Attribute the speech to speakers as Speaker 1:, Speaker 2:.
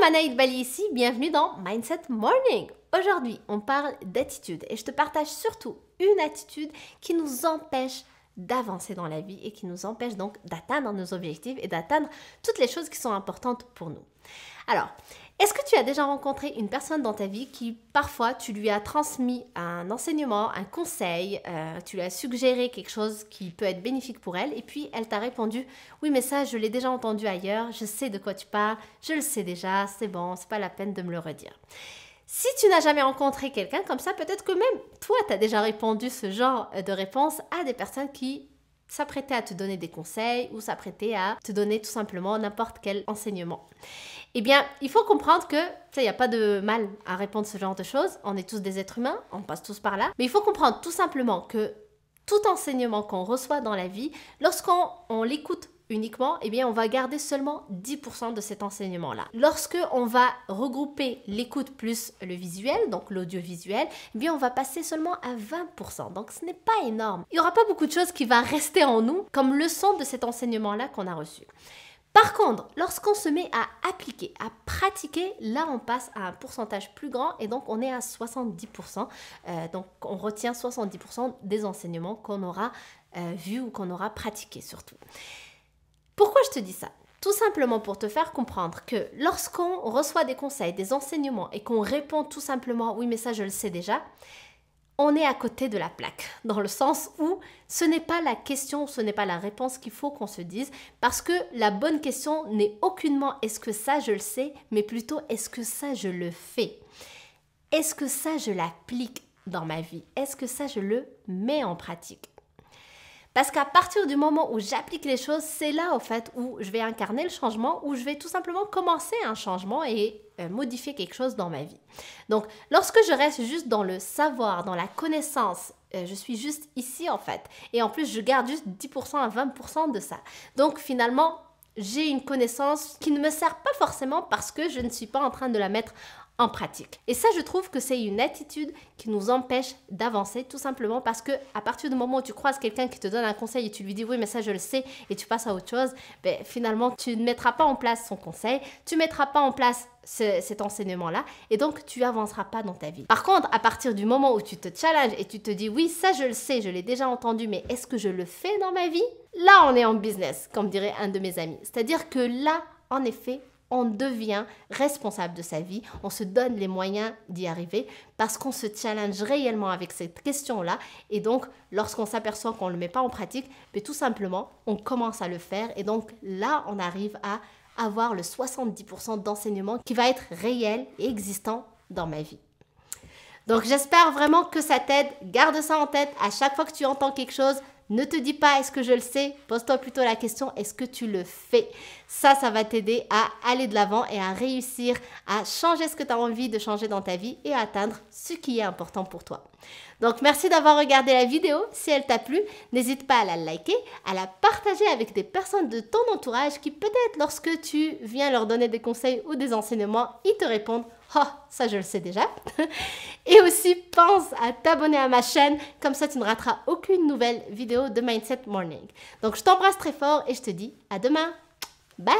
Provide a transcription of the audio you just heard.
Speaker 1: Manaïd Bali ici, bienvenue dans Mindset Morning. Aujourd'hui, on parle d'attitude et je te partage surtout une attitude qui nous empêche d'avancer dans la vie et qui nous empêche donc d'atteindre nos objectifs et d'atteindre toutes les choses qui sont importantes pour nous. Alors, est-ce que tu as déjà rencontré une personne dans ta vie qui, parfois, tu lui as transmis un enseignement, un conseil, tu lui as suggéré quelque chose qui peut être bénéfique pour elle et puis elle t'a répondu « Oui, mais ça, je l'ai déjà entendu ailleurs, je sais de quoi tu parles, je le sais déjà, c'est bon, c'est pas la peine de me le redire. » Si tu n'as jamais rencontré quelqu'un comme ça, peut-être que même toi, tu as déjà répondu ce genre de réponse à des personnes qui s'apprêtaient à te donner des conseils ou s'apprêtaient à te donner tout simplement n'importe quel enseignement. Eh bien, il faut comprendre que, il n'y a pas de mal à répondre ce genre de choses. On est tous des êtres humains, on passe tous par là. Mais il faut comprendre tout simplement que tout enseignement qu'on reçoit dans la vie, lorsqu'on l'écoute uniquement, eh bien, on va garder seulement 10% de cet enseignement-là. Lorsque on va regrouper l'écoute plus le visuel, donc l'audiovisuel, eh bien, on va passer seulement à 20%. Donc, ce n'est pas énorme. Il n'y aura pas beaucoup de choses qui vont rester en nous comme leçon de cet enseignement-là qu'on a reçu. Par contre, lorsqu'on se met à appliquer, à pratiquer, là on passe à un pourcentage plus grand et donc on est à 70%. Donc on retient 70% des enseignements qu'on aura vus ou qu'on aura pratiqués surtout. Pourquoi je te dis ça? Tout simplement pour te faire comprendre que lorsqu'on reçoit des conseils, des enseignements et qu'on répond tout simplement « oui mais ça je le sais déjà », on est à côté de la plaque, dans le sens où ce n'est pas la question, ce n'est pas la réponse qu'il faut qu'on se dise, parce que la bonne question n'est aucunement « est-ce que ça je le sais ?» mais plutôt « est-ce que ça je le fais ?» Est-ce que ça je l'applique dans ma vie? Est-ce que ça je le mets en pratique? Parce qu'à partir du moment où j'applique les choses, c'est là en fait où je vais incarner le changement, où je vais tout simplement commencer un changement et modifier quelque chose dans ma vie. Donc, lorsque je reste juste dans le savoir, dans la connaissance, je suis juste ici en fait. Et en plus, je garde juste 10% à 20% de ça. Donc, finalement, j'ai une connaissance qui ne me sert pas forcément parce que je ne suis pas en train de la mettre en pratique. Et ça, je trouve que c'est une attitude qui nous empêche d'avancer tout simplement parce que à partir du moment où tu croises quelqu'un qui te donne un conseil et tu lui dis oui mais ça je le sais et tu passes à autre chose, ben, finalement tu ne mettras pas en place son conseil, tu ne mettras pas en place cet enseignement-là et donc tu avanceras pas dans ta vie. Par contre, à partir du moment où tu te challenges et tu te dis oui ça je le sais, je l'ai déjà entendu mais est-ce que je le fais dans ma vie? Là on est en business, comme dirait un de mes amis. C'est-à-dire que là, en effet, on devient responsable de sa vie, on se donne les moyens d'y arriver parce qu'on se challenge réellement avec cette question-là et donc lorsqu'on s'aperçoit qu'on ne le met pas en pratique, mais tout simplement on commence à le faire et donc là on arrive à avoir le 70% d'enseignement qui va être réel et existant dans ma vie. Donc j'espère vraiment que ça t'aide, garde ça en tête à chaque fois que tu entends quelque chose. Ne te dis pas est-ce que je le sais, pose-toi plutôt la question est-ce que tu le fais? Ça va t'aider à aller de l'avant et à réussir à changer ce que tu as envie de changer dans ta vie et à atteindre ce qui est important pour toi. Donc merci d'avoir regardé la vidéo. Si elle t'a plu, n'hésite pas à la liker, à la partager avec des personnes de ton entourage qui peut-être lorsque tu viens leur donner des conseils ou des enseignements, ils te répondent « Oh, ça je le sais déjà !» Et aussi, pense à t'abonner à ma chaîne, comme ça tu ne rateras aucune nouvelle vidéo de Mindset Morning. Donc je t'embrasse très fort et je te dis à demain. Bye!